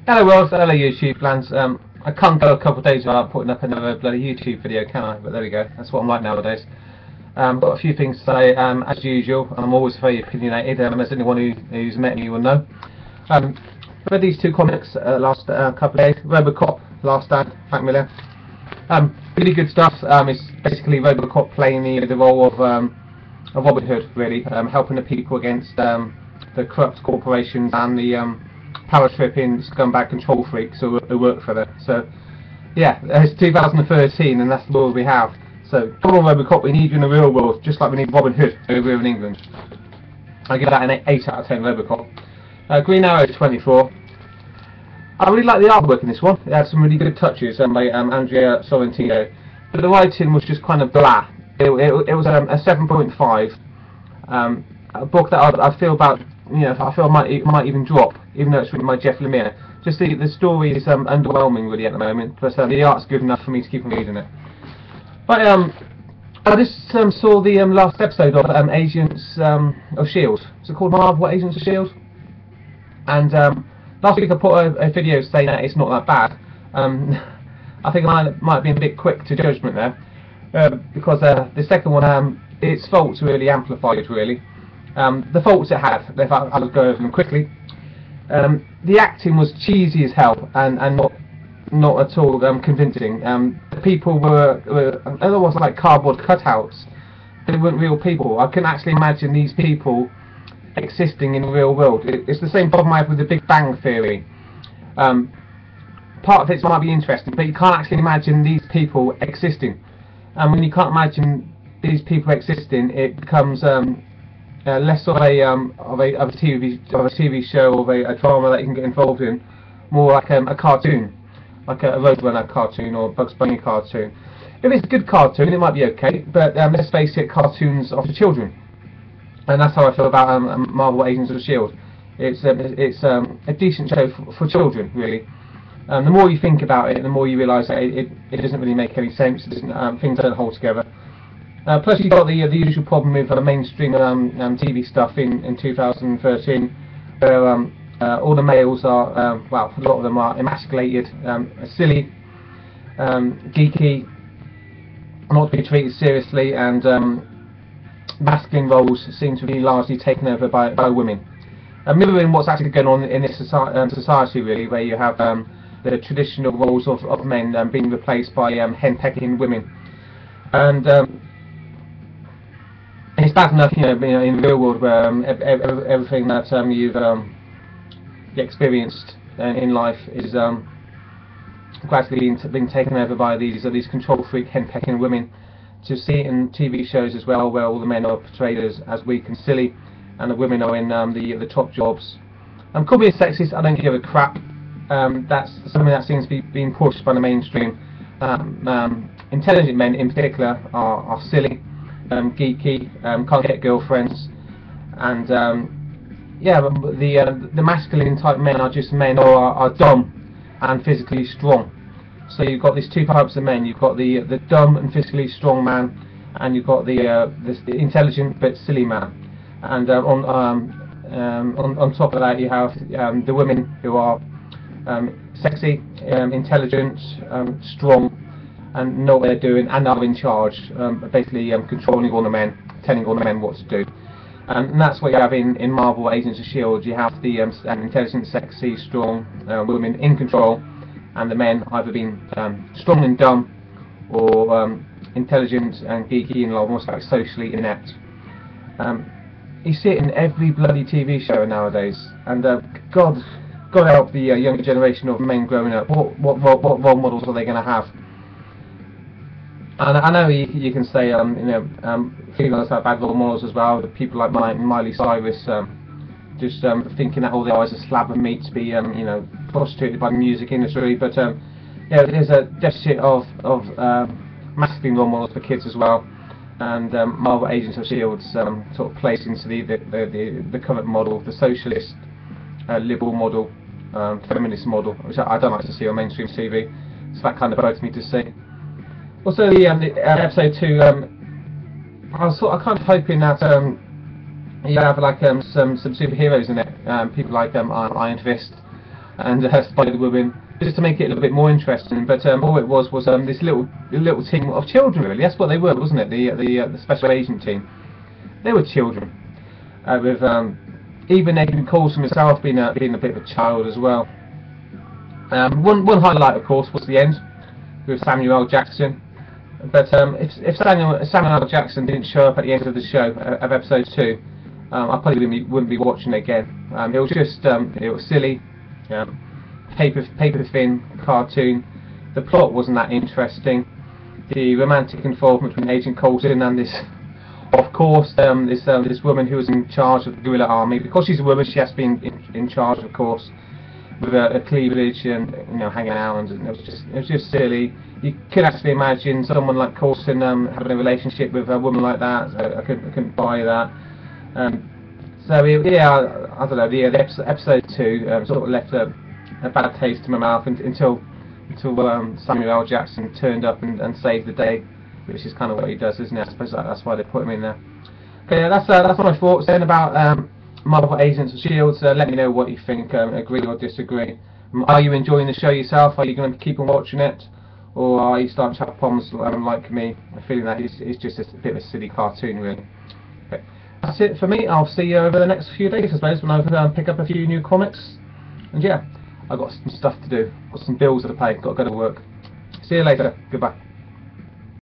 Hello world, hello YouTube plans. I can't go a couple of days without putting up another bloody YouTube video, can I? But there we go, that's what I'm like nowadays. Got a few things to say, as usual. I'm always very opinionated, as anyone who's met me will know. Read these two comics last couple of days. Robocop, Last Stand, Frank Miller. Really good stuff. It's basically Robocop playing the role of Robin Hood, really, helping the people against the corrupt corporations and the power tripping scumbag control freaks who work for them. So yeah, it's 2013 and that's the world we have. So come on Robocop, we need you in the real world, just like we need Robin Hood over here in England. I give that an 8 out of 10 Robocop. Green Arrow 24. I really like the artwork in this one. It had some really good touches by Andrea Sorrentino, but the writing was just kind of blah. It was a 7.5. A book that I feel about, I feel might even drop, even though it's written by Jeff Lemire. Just the story is underwhelming really at the moment, but the art's good enough for me to keep on reading it. But I just saw the last episode of Agents of S.H.I.E.L.D. Is it called Marvel Agents of S.H.I.E.L.D? And last week I put a video saying that it's not that bad. I think I might have been a bit quick to judgment there, because the second one, its faults really amplified really. The faults it had, if I'll go over them quickly. The acting was cheesy as hell and not at all convincing. The people were otherwise like cardboard cutouts. They weren't real people. I couldn't actually imagine these people existing in the real world. It's the same problem I have with the Big Bang Theory. Part of it might be interesting, but you can't actually imagine these people existing. And when you can't imagine these people existing, it becomes less of a TV show or a drama that you can get involved in, more like a cartoon, like a Roadrunner cartoon or Bugs Bunny cartoon. If it's a good cartoon, it might be okay, but let's face it, cartoons are for children, and that's how I feel about Marvel Agents of S.H.I.E.L.D. It's a decent show for children, really. The more you think about it, the more you realise that it doesn't really make any sense. It doesn't, things don't hold together. Plus you've got the usual problem with mainstream TV stuff in 2013, where all the males are, well, a lot of them are emasculated, silly, geeky, not to be treated seriously, and masculine roles seem to be largely taken over by women. Mirroring what's actually going on in this society really, where you have the traditional roles of men being replaced by hen-pecking women. And it's bad enough, in the real world where everything that you've experienced in life is gradually being taken over by these control freak hen-pecking women. To see it in TV shows as well, where all the men are portrayed as weak and silly, and the women are in the top jobs. Call me a sexist, I don't give a crap. That's something that seems to be being pushed by the mainstream. Intelligent men in particular are silly, geeky, can't get girlfriends, and yeah, the masculine type men are just men or are dumb and physically strong. So you've got these two types of men. You've got the dumb and physically strong man, and you've got the intelligent but silly man. And on top of that, you have the women who are sexy, intelligent, strong, and know what they're doing, and are in charge, basically controlling all the men, telling all the men what to do. And that's what you have in Marvel Agents of S.H.I.E.L.D. You have the intelligent, sexy, strong women in control, and the men either being strong and dumb, or intelligent and geeky and almost like socially inept. You see it in every bloody TV show nowadays, and God help the younger generation of men growing up. What role models are they going to have? And I know you can say females have bad role models as well. The people like Miley Cyrus, just thinking that all they are is a slab of meat to be prostituted by the music industry. But yeah, there's a deficit of masculine role models for kids as well. And Marvel Agents of S.H.I.E.L.D. sort of plays into the current model, the socialist, liberal model, feminist model, which I don't like to see on mainstream TV. So that kind of bugs me to see. Also, the episode 2, I was kind of hoping that you have like some superheroes in it, people like Iron Fist, and Spider-Woman, just to make it a little bit more interesting. But all it was this little team of children, really. That's what they were, wasn't it? The special agent team. They were children, with even Agent Coulson himself being a bit of a child as well. One highlight, of course, was the end with Samuel L. Jackson. But if Samuel L. Jackson didn't show up at the end of the show of episode 2, I probably wouldn't be watching it again. It was just it was silly, paper thin cartoon. The plot wasn't that interesting. The romantic involvement between Agent Coulson and this, of course, this woman who was in charge of the guerrilla army. Because she's a woman, she has to be in charge, of course, with a cleavage and hanging out, and it was just silly. You could actually imagine someone like Coulson having a relationship with a woman like that. So I couldn't buy that. So yeah, I don't know. The episode 2 sort of left a bad taste in my mouth until Samuel L. Jackson turned up and saved the day, which is kind of what he does, isn't it? I suppose that's why they put him in there. Okay, yeah, that's my thoughts then about Marvel Agents of S.H.I.E.L.D. So let me know what you think, agree or disagree. Are you enjoying the show yourself? Are you going to keep on watching it? Or are you starting to have problems like me, feeling that it's just a bit of a silly cartoon, really? Okay. That's it for me. I'll see you over the next few days, I suppose, when I pick up a few new comics. And yeah, I've got some stuff to do. Got some bills to pay. Got to go to work. See you later. Goodbye.